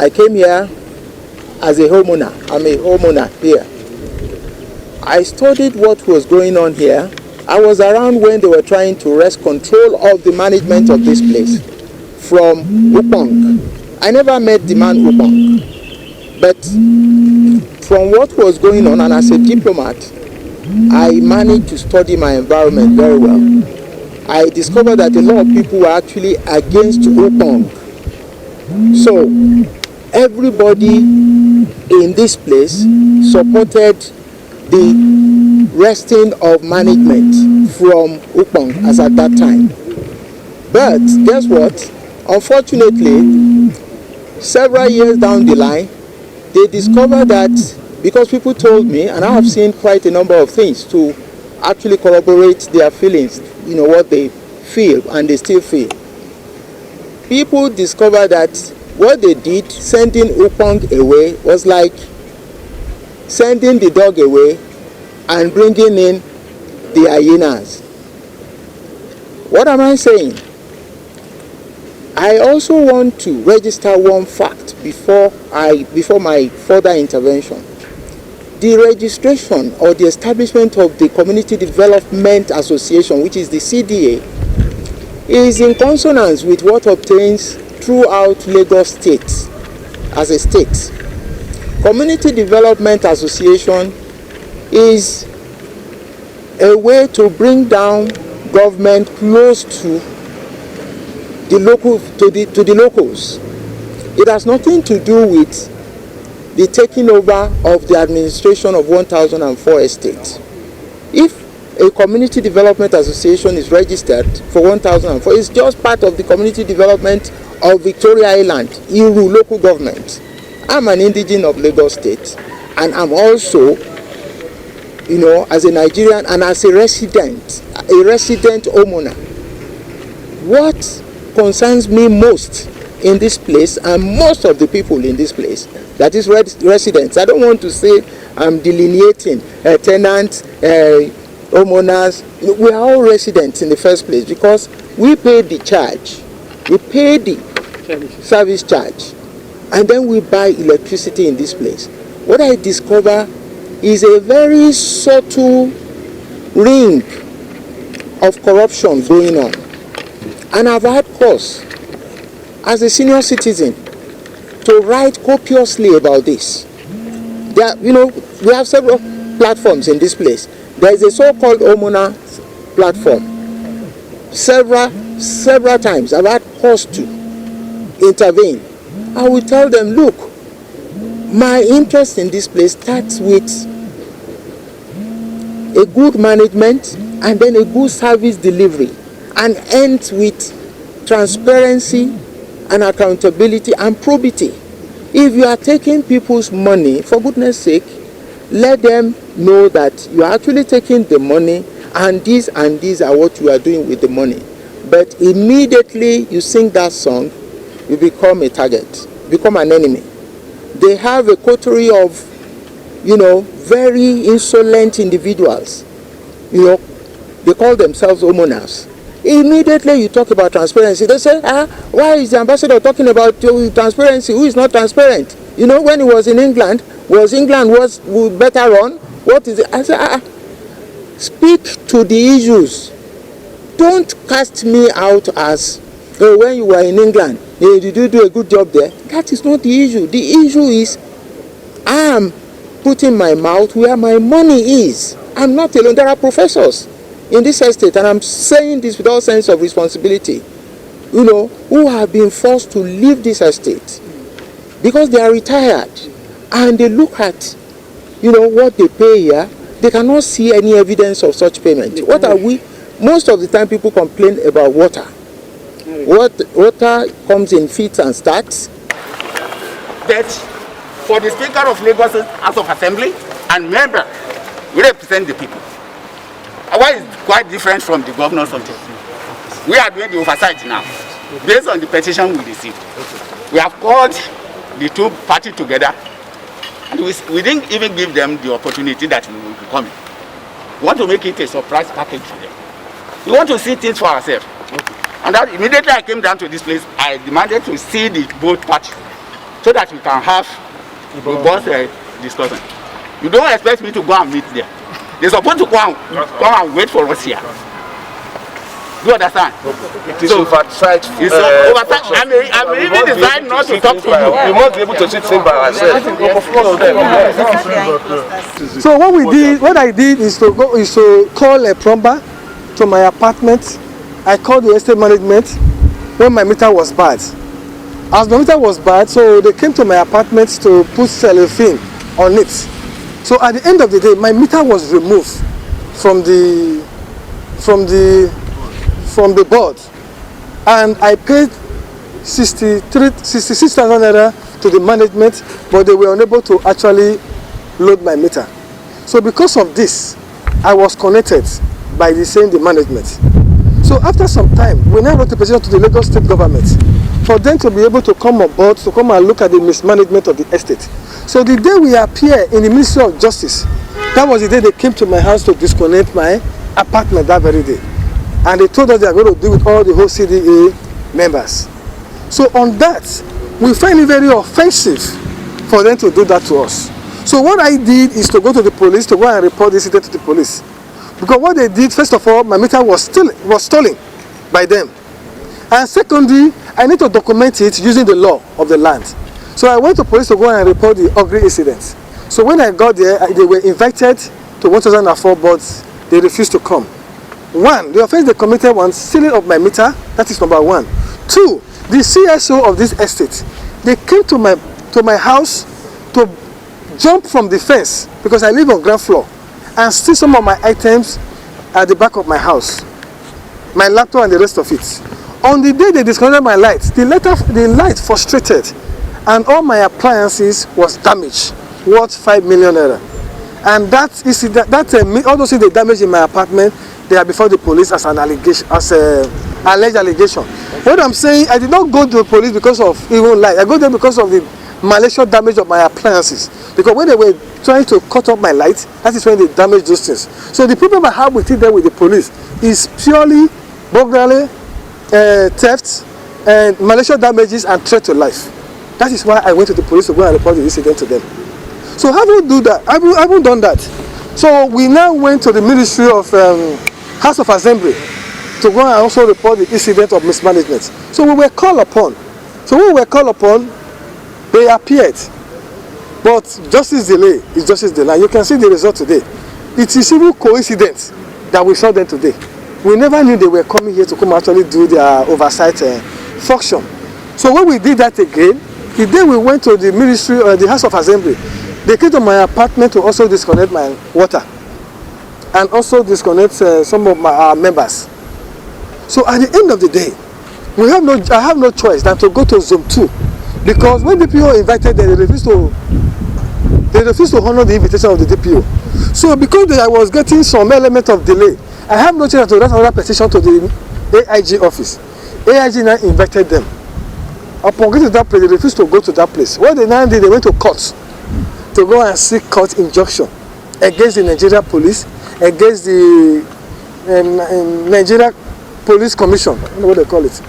I came here as a homeowner. I'm a homeowner here. I studied what was going on here. I was around when they were trying to wrest control of the management of this place from Upong. I never met the man Upong, but from what was going on, and as a diplomat, I managed to study my environment very well. I discovered that a lot of people were actually against Upong. So everybody in this place supported the wresting of management from Upong as at that time. But guess what? Unfortunately, several years down the line, they discovered that, because people told me, and I have seen quite a number of things to actually corroborate their feelings, what they feel and they still feel. People discovered that what they did, sending Upong away, was like sending the dog away and bringing in the hyenas. What am I saying? I also want to register one fact before my further intervention. The registration or the establishment of the Community Development Association, which is the CDA, is in consonance with what obtains throughout Lagos State as a state. Community Development Association is a way to bring down government close to the locals. It has nothing to do with the taking over of the administration of 1004 estates. If a community development association is registered for 1004, it's just part of the community development of Victoria Island, Iru local government. I'm an indigene of Lagos State, and I'm also, as a Nigerian and as a resident homeowner. What concerns me most in this place, and most of the people in this place, that is residents. I don't want to say I'm delineating tenants, homeowners. We are all residents in the first place because we pay the charge. We pay the service charge. And then we buy electricity in this place. What I discover is a very subtle ring of corruption going on. And I've had cause, as a senior citizen, to write copiously about this. We have several platforms in this place. There is a so-called homeowner platform. Several times I've had cause to intervene. I will tell them, look, my interest in this place starts with a good management and then a good service delivery, and ends with transparency and accountability and probity. If you are taking people's money, for goodness sake, let them know that you are actually taking the money and these are what you are doing with the money. But immediately you sing that song, you become a target, become an enemy. They have a coterie of, very insolent individuals. They call themselves homeowners. Immediately you talk about transparency, they say, why is the ambassador talking about transparency? Who is not transparent? When he was in England, was better run? What is it? I say, speak to the issues. Don't cast me out as, when you were in England, did you do a good job there? That is not the issue. The issue is, I am putting my mouth where my money is. I'm not alone. There are professors in this estate, and I'm saying this with all sense of responsibility, who have been forced to leave this estate because they are retired, and they look at, what they pay here. They cannot see any evidence of such payment. What are we? Most of the time, people complain about water. Water comes in fits and starts. But for the Speaker of Lagos House of Assembly and member, we represent the people. Why is quite different from the governors of the state. We are doing the oversight now, based on the petition we received. We have called the two parties together, and we didn't even give them the opportunity that we will be coming. We want to make it a surprise package for them. We want to see things for ourselves. And that immediately I came down to this place, I demanded to see the both parties. so that we can have robust discussion. You don't expect me to go and meet there. They're supposed to come and wait for us here. Do you understand? It is oversight. It's oversight. I may even decide not to talk to you. We must be able to sit in by ourselves. So what I did is to call a plumber to my apartment. I called the estate management when my meter was bad. As the meter was bad, so they came to my apartment to put cellophane on it. So at the end of the day, my meter was removed from the board, and I paid 66,000 naira to the management, but they were unable to actually load my meter. So because of this, I was connected by the management. So after some time, we now wrote a petition to the Lagos state government for them to be able to come on board, to come and look at the mismanagement of the estate. So the day we appear in the Ministry of Justice, that was the day they came to my house to disconnect my apartment that very day. And they told us they are going to deal with all the whole CDA members. So on that, we find it very offensive for them to do that to us. So what I did is to go to the police, to go and report this incident to the police. Because what they did, first of all, my meter was stolen by them. And secondly, I need to document it using the law of the land. So I went to police to go and report the ugly incident. So when I got there, they were invited to 1004, but they refused to come. One, the offense they committed was stealing of my meter. That is number one. Two, the CSO of this estate, they came to my house to jump from the fence, because I live on ground floor, and steal some of my items at the back of my house, my laptop and the rest of it. On the day they disconnected my light, the light frustrated, and all my appliances was damaged, worth 5 million naira. And all those things they damaged in my apartment, they are before the police as an allegation, as a alleged allegation. What I'm saying, I did not go to the police because of even light. I go there because of the malicious damage of my appliances. Because when they were trying to cut off my light, that is when they damaged those things. So the problem I have with it there with the police is purely burglary, theft, and malicious damages and threat to life. That is why I went to the police to go and report the incident to them. So how do we do that? I haven't done that. So we now went to the Ministry of House of Assembly to go and also report the incident of mismanagement. So we were called upon. So when we were called upon, they appeared. But justice delay is justice delay. You can see the result today. It is even coincidence that we saw them today. We never knew they were coming here to come actually do their oversight function. So when we did that again, the day we went to the Ministry or the House of Assembly, they came to my apartment to also disconnect my water and also disconnect some of our members. So at the end of the day, I have no choice than to go to Zone 2, because when the DPO invited them, they refused to honor the invitation of the DPO. So because I was getting some element of delay, I have no choice to write another petition to the AIG office. AIG now invited them. Upon getting to that place, they refused to go to that place. What they now did, they went to court to go and seek court injunction against the Nigeria police, against the Nigeria Police Commission, I don't know what they call it,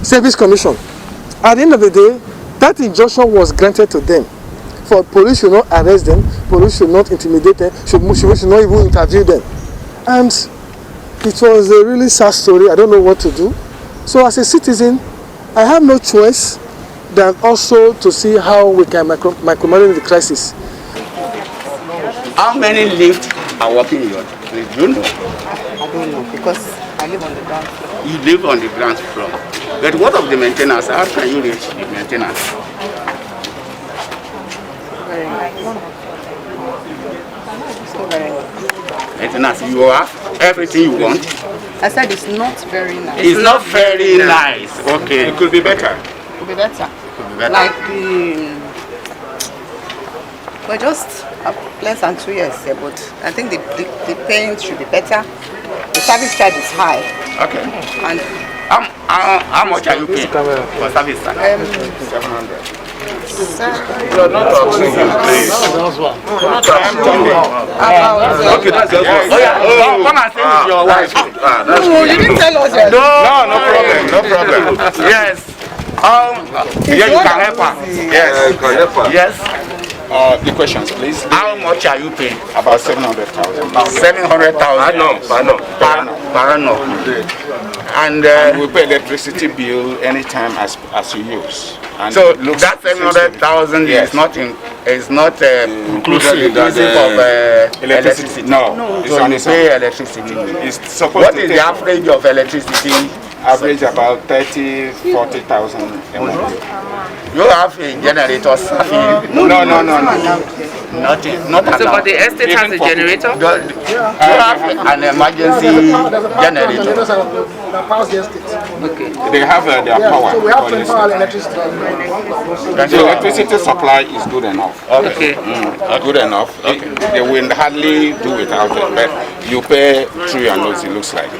Service Commission. At the end of the day, that injunction was granted to them. For police should not arrest them, police should not intimidate them, should not even interview them. And it was a really sad story. I don't know what to do. So as a citizen, I have no choice than also to see how we can micromanage the crisis. How many lifts are working in your place? Do you know? I don't know, because I live on the ground floor. You live on the ground floor. But what of the maintenance? How can you reach the maintenance? Very nice. So very nice. Maintenance, you have everything you want? I said it's not very nice. It's not very nice. Okay. It could be better. It could be better. It could be better. Like we're just less than 2 years here, but I think the paint should be better. The service charge is high. Okay. And how much are you paying for service charge? 700. You are not talking, please. Okay, that's just one. Oh yeah, come and stay with your wife. No, you didn't tell us yet. No problem. Yes. Yeah, you can help her. Yes. Yes. The questions, please. How much are you paying? About 700,000. 700,000 per annum. And we pay electricity bill anytime as you use. And so that 700,000 yes. is not inclusive of electricity. No, it's so on you its own. pay electricity. It's supposed What to is take the average of electricity? average about 30,000-40,000 a month. You have a generator, Safi? No. Nothing. Not So, but the estate has a generator? You have an emergency generator. Okay. They have their power. So we have 24 hour electricity. The electricity supply is good enough. Okay. Good enough. They will hardly do without it, but you pay through your nose, it looks like.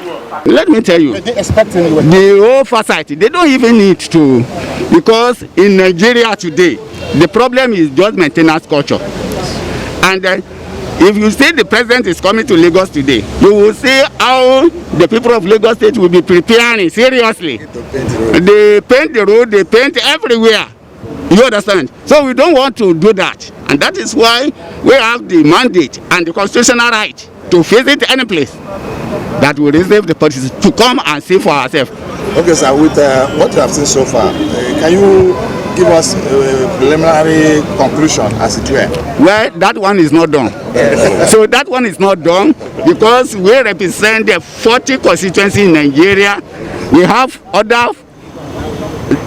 Let me tell you, the oversight, they don't even need to, because in Nigeria today, the problem is just maintenance culture. And if you see the president is coming to Lagos today, you will see how the people of Lagos State will be preparing seriously. They paint the road, they paint everywhere. You understand? So we don't want to do that. And that is why we have the mandate and the constitutional right to visit any place that will receive the parties to come and see for ourselves. Okay, sir, with what you have seen so far, can you give us a preliminary conclusion as it were? Well, that one is not done. So that one is not done because we represent the 40 constituencies in Nigeria. We have other,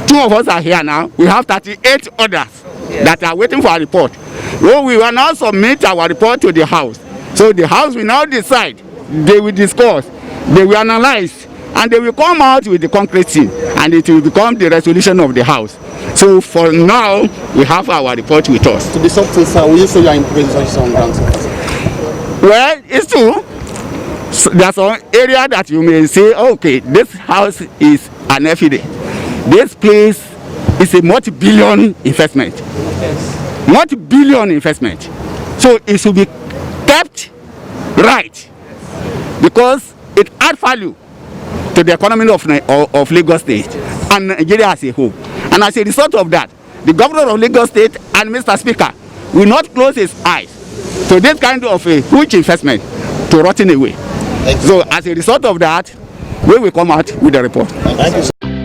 2 of us are here now. We have 38 others that are waiting for a report. So we will now submit our report to the House. So the House will now decide. They will discuss, they will analyze, and they will come out with the concrete thing, and it will become the resolution of the House. So for now, we have our report with us. To be substance, sir, will you say you are in position on ground? Well, it's true. So there's some area that you may say, okay, this house is an FED. This place is a multi-billion investment. Yes. Multi-billion investment. So it should be kept right because it adds value to the economy of Lagos State and Nigeria as a whole. And as a result of that, the governor of Lagos State and Mr. Speaker will not close his eyes to this kind of a huge investment to rotting away. So as a result of that, we will come out with a report. Thank you, sir.